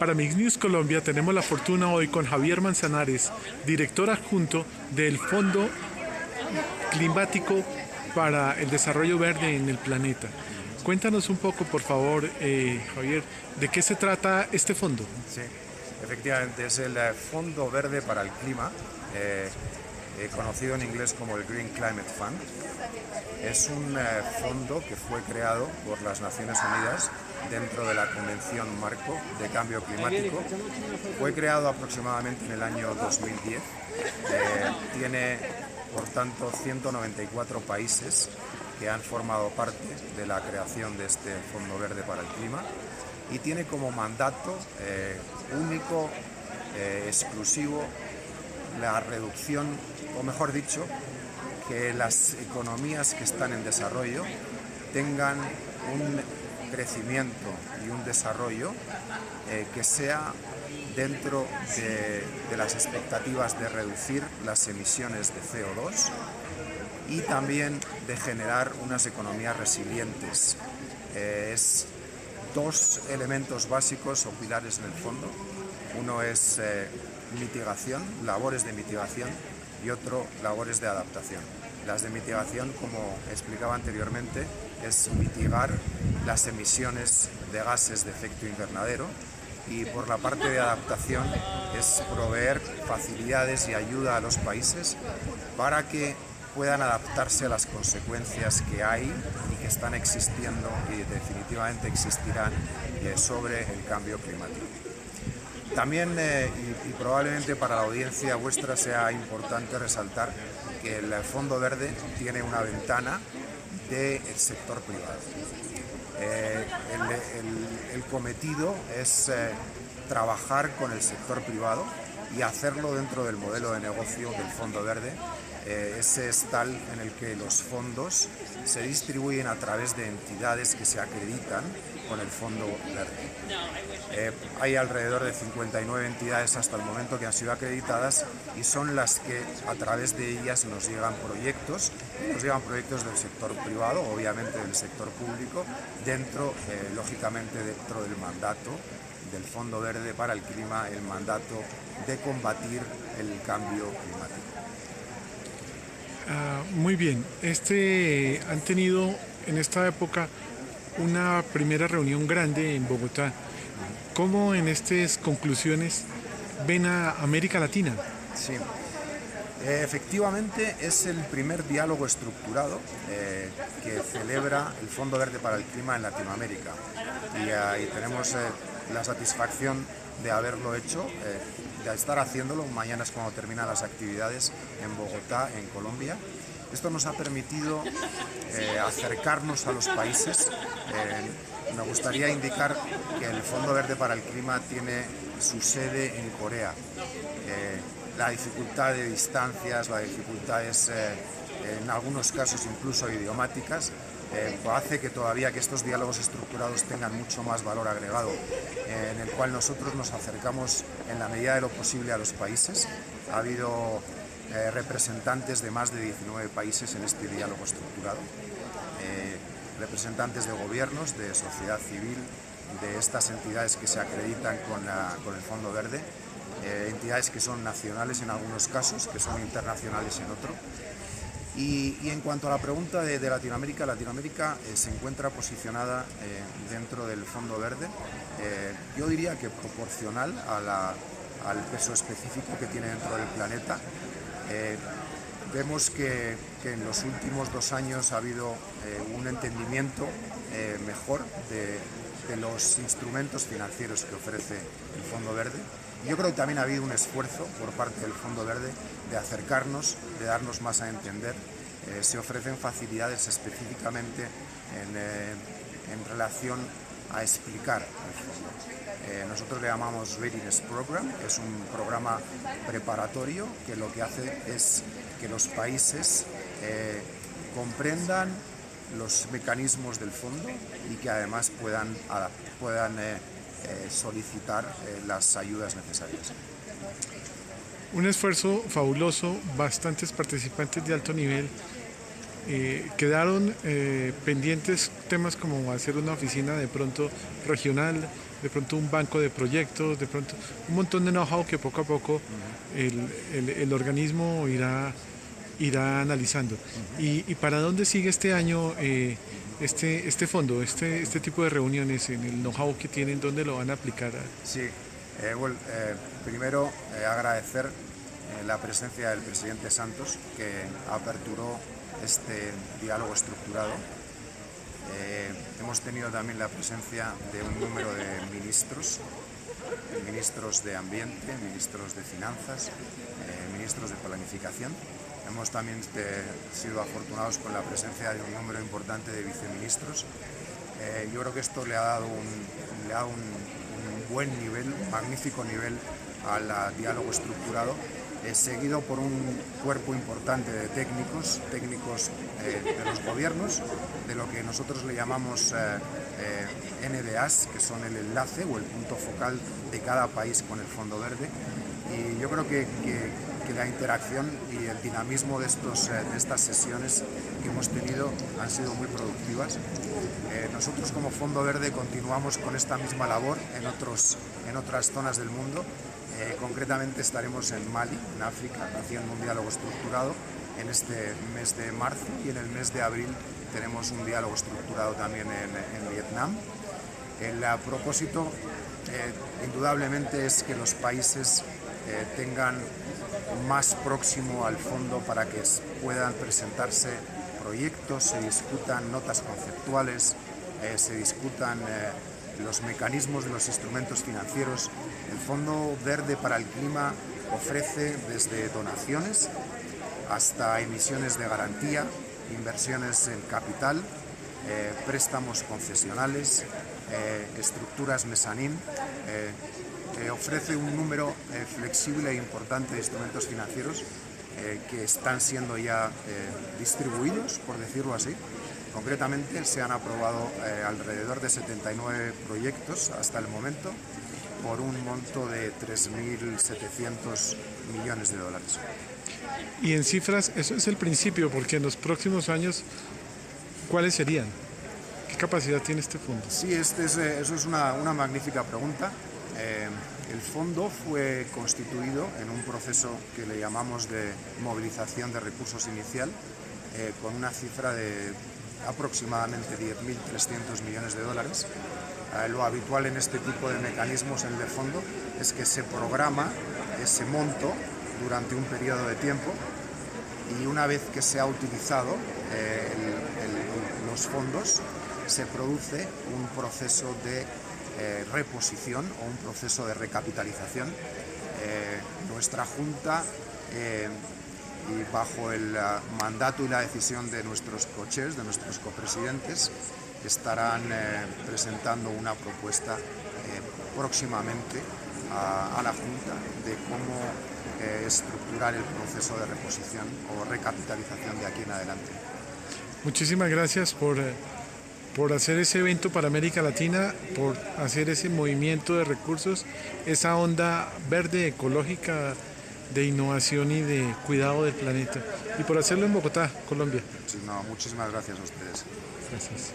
Para Mix News Colombia tenemos la fortuna hoy con Javier Manzanares, director adjunto del Fondo Climático para el Desarrollo Verde en el planeta. Cuéntanos un poco, por favor, Javier, ¿de qué se trata este fondo? Sí, efectivamente es el Fondo Verde para el Clima, conocido en inglés como el Green Climate Fund. Es un fondo que fue creado por las Naciones Unidas dentro de la Convención Marco de Cambio Climático. Fue creado aproximadamente en el año 2010. Tiene, por tanto, 194 países que han formado parte de la creación de este Fondo Verde para el Clima y tiene como mandato único, exclusivo, la reducción, o mejor dicho, que las economías que están en desarrollo tengan un crecimiento y un desarrollo que sea dentro de las expectativas de reducir las emisiones de CO2 y también de generar unas economías resilientes. Es dos elementos básicos o pilares en el fondo. Uno es mitigación, labores de mitigación, y otro, labores de adaptación. Las de mitigación, como explicaba anteriormente, es mitigar las emisiones de gases de efecto invernadero, y por la parte de adaptación es proveer facilidades y ayuda a los países para que puedan adaptarse a las consecuencias que hay y que están existiendo y definitivamente existirán sobre el cambio climático. También, y probablemente para la audiencia vuestra sea importante resaltar que el Fondo Verde tiene una ventana del sector privado. El cometido es trabajar con el sector privado y hacerlo dentro del modelo de negocio del Fondo Verde. Ese es tal en el que los fondos se distribuyen a través de entidades que se acreditan con el Fondo Verde. Hay alrededor de 59 entidades hasta el momento que han sido acreditadas y son las que a través de ellas nos llegan proyectos del sector privado, obviamente del sector público, lógicamente dentro del mandato del Fondo Verde para el Clima, el mandato de combatir el cambio climático. Muy bien, han tenido en esta época una primera reunión grande en Bogotá. ¿Cómo en estas conclusiones ven a América Latina? Sí, efectivamente es el primer diálogo estructurado que celebra el Fondo Verde para el Clima en Latinoamérica y tenemos la satisfacción de haberlo hecho, de estar haciéndolo. Mañana es cuando terminan las actividades en Bogotá, en Colombia. Esto nos ha permitido acercarnos a los países. Me gustaría indicar que el Fondo Verde para el Clima tiene su sede en Corea. La dificultad de distancias, las dificultades en algunos casos incluso idiomáticas, hace que todavía que estos diálogos estructurados tengan mucho más valor agregado, en el cual nosotros nos acercamos en la medida de lo posible a los países. Ha habido representantes de más de 19 países en este diálogo estructurado, representantes de gobiernos, de sociedad civil, de estas entidades que se acreditan con el Fondo Verde, entidades que son nacionales en algunos casos, que son internacionales en otro. Y en cuanto a la pregunta de Latinoamérica, Latinoamérica se encuentra posicionada dentro del Fondo Verde, yo diría que proporcional al peso específico que tiene dentro del planeta. Vemos que en los últimos 2 años ha habido un entendimiento mejor de los instrumentos financieros que ofrece el Fondo Verde. Yo creo que también ha habido un esfuerzo por parte del Fondo Verde de acercarnos, de darnos más a entender. Se ofrecen facilidades específicamente en relación a explicar el fondo. Nosotros le llamamos Readiness Program, que es un programa preparatorio que lo que hace es que los países comprendan los mecanismos del fondo y que además puedan solicitar las ayudas necesarias. Un esfuerzo fabuloso, bastantes participantes de alto nivel. Quedaron pendientes temas como hacer una oficina de pronto regional de pronto un banco de proyectos, de pronto un montón de know-how que poco a poco el organismo irá analizando. ¿Y para dónde sigue este año este fondo, este tipo de reuniones, en el know-how que tienen, dónde lo van a aplicar? Sí, primero agradecer la presencia del presidente Santos, que aperturó este diálogo estructurado. Hemos tenido también la presencia de un número de ministros de Ambiente, ministros de Finanzas, ministros de Planificación. Hemos también sido afortunados con la presencia de un número importante de viceministros. Yo creo que esto le ha dado un buen nivel, un magnífico nivel al diálogo estructurado, seguido por un cuerpo importante de técnicos de los gobiernos, de lo que nosotros le llamamos NDAs, que son el enlace o el punto focal de cada país con el Fondo Verde. Y yo creo que la interacción y el dinamismo de estas sesiones que hemos tenido han sido muy productivas. Nosotros como Fondo Verde continuamos con esta misma labor en otras zonas del mundo. Concretamente estaremos en Mali, en África, haciendo un diálogo estructurado en este mes de marzo, y en el mes de abril tenemos un diálogo estructurado también en Vietnam. El propósito indudablemente es que los países tengan más próximo al fondo para que puedan presentarse proyectos, se discutan notas conceptuales, se discutan los mecanismos de los instrumentos financieros. El Fondo Verde para el Clima ofrece desde donaciones hasta emisiones de garantía, inversiones en capital, préstamos concesionales, estructuras mezzanine. Ofrece un número flexible e importante de instrumentos financieros que están siendo ya distribuidos, por decirlo así. Concretamente se han aprobado alrededor de 79 proyectos hasta el momento, por un monto de 3.700 millones de dólares. Y en cifras, eso es el principio, porque en los próximos años, ¿cuáles serían? ¿Qué capacidad tiene este fondo? Sí, eso es una magnífica pregunta. El fondo fue constituido en un proceso que le llamamos de movilización de recursos inicial, con una cifra de aproximadamente 10.300 millones de dólares. Lo habitual en este tipo de mecanismos en el fondo es que se programa ese monto durante un periodo de tiempo, y una vez que se ha utilizado los fondos, se produce un proceso de reposición o un proceso de recapitalización. Nuestra Junta, y bajo el mandato y la decisión de nuestros co-chairs, de nuestros copresidentes, estarán presentando una propuesta próximamente a la Junta de cómo estructurar el proceso de reposición o recapitalización de aquí en adelante. Muchísimas gracias por hacer ese evento para América Latina, por hacer ese movimiento de recursos, esa onda verde, ecológica, de innovación y de cuidado del planeta, y por hacerlo en Bogotá, Colombia. Muchísimas gracias a ustedes. Gracias.